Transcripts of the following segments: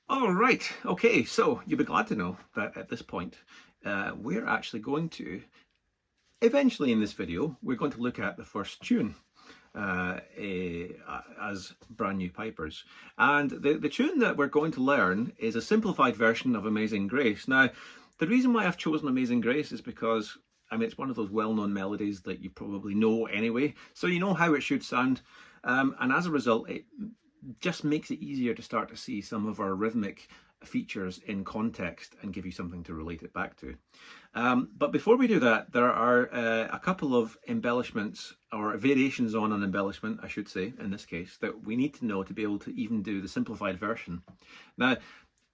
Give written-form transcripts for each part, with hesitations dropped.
All right, okay, so you'll be glad to know that at this point, we're actually going to, eventually in this video, we're going to look at the first tune as brand new pipers. And the tune that we're going to learn is a simplified version of Amazing Grace. Now, the reason why I've chosen Amazing Grace is because, I mean, it's one of those well-known melodies that you probably know anyway, so you know how it should sound. And as a result, it just makes it easier to start to see some of our rhythmic features in context and give you something to relate it back to. But before we do that, there are a couple of embellishments, or variations on an embellishment, I should say, in this case, that we need to know to be able to even do the simplified version. Now,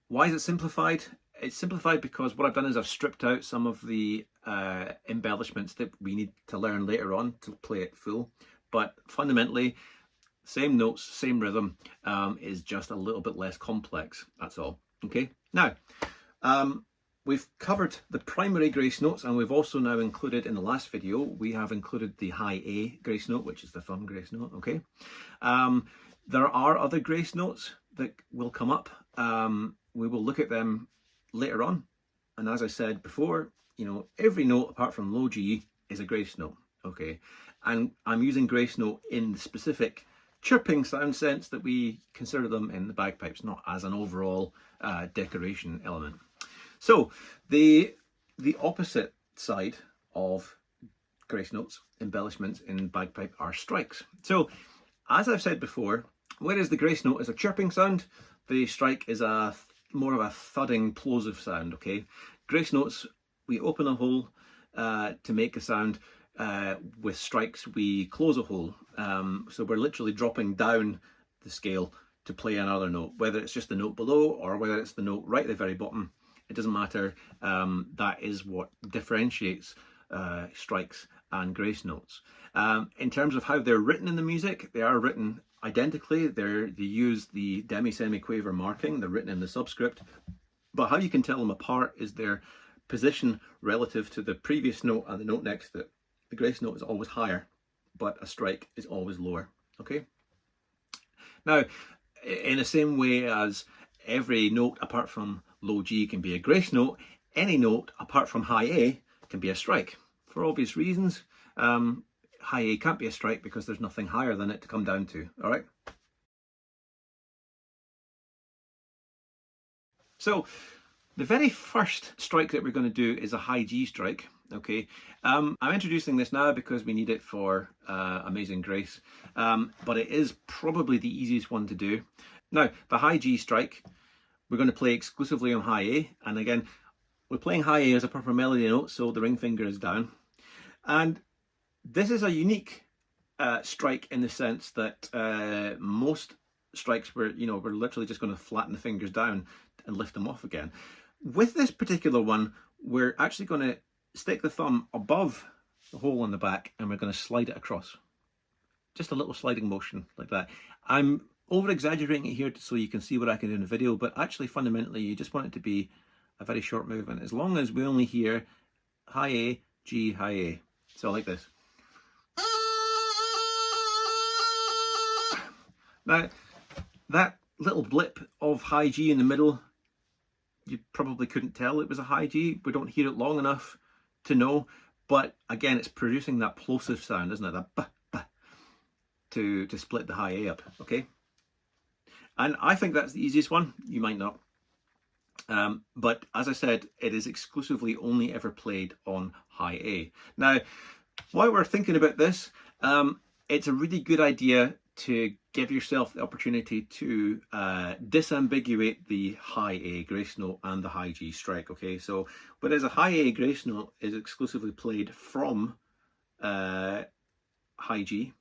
why is it simplified? It's simplified because what I've done is I've stripped out some of the embellishments that we need to learn later on to play it full. But fundamentally, same notes, same rhythm, is just a little bit less complex, that's all. Okay, now, we've covered the primary grace notes, and we've also now included, in the last video, we have included the high A grace note, which is the thumb grace note, okay? There are other grace notes that will come up. We will look at them later on. And as I said before, you know, every note apart from low G is a grace note, okay? And I'm using grace note in the specific chirping sound sense that we consider them in the bagpipes, not as an overall decoration element. So the opposite side of grace notes, embellishments in bagpipe, are strikes. So as I've said before, whereas the grace note is a chirping sound, the strike is a more of a thudding, plosive sound, okay? Grace notes, we open a hole to make a sound. With strikes, we close a hole. So we're literally dropping down the scale to play another note, whether it's just the note below or whether it's the note right at the very bottom. It doesn't matter. That is what differentiates strikes and grace notes. In terms of how they're written in the music, they are written identically. They use the demi-semi-quaver marking. They're written in the subscript. But how you can tell them apart is their position relative to the previous note and the note next to it. The grace note is always higher, but a strike is always lower, okay? Now, in the same way as every note apart from low G can be a grace note, any note apart from high A can be a strike. For obvious reasons, high A can't be a strike because there's nothing higher than it to come down to, all right? So, the very first strike that we're going to do is a high G strike, okay? I'm introducing this now because we need it for Amazing Grace, but it is probably the easiest one to do. Now, the high G strike, we're going to play exclusively on high A, and again, we're playing high A as a proper melody note, so the ring finger is down. And this is a unique strike in the sense that most strikes we're literally just going to flatten the fingers down and lift them off again. With this particular one, we're actually going to stick the thumb above the hole on the back and we're going to slide it across. Just a little sliding motion like that. I'm over exaggerating it here so you can see what I can do in the video, but actually fundamentally you just want it to be a very short movement, as long as we only hear high A, G, high A. So like this. Now, that little blip of high G in the middle, you probably couldn't tell it was a high G. We don't hear it long enough to know, but again, it's producing that plosive sound, isn't it? That ba, ba, to split the high A up, okay? And I think that's the easiest one. You might not. But as I said, it is exclusively only ever played on high A. Now, while we're thinking about this, it's a really good idea to give yourself the opportunity to disambiguate the high A grace note and the high G strike, okay? So, whereas a high A grace note is exclusively played from high G,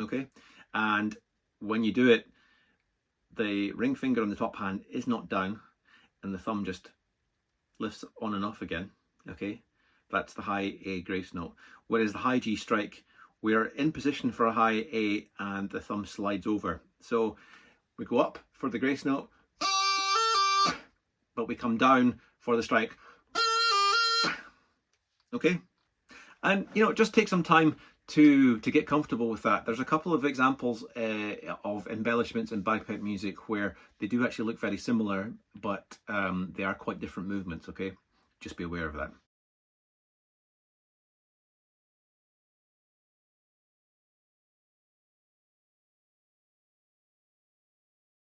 okay? And when you do it, the ring finger on the top hand is not down and the thumb just lifts on and off again, okay? That's the high A grace note. Whereas the high G strike, we're in position for a high A and the thumb slides over. So we go up for the grace note, but we come down for the strike, okay? And, you know, just take some time to get comfortable with that, there's a couple of examples of embellishments in bagpipe music where they do actually look very similar, but they are quite different movements, okay? Just be aware of that.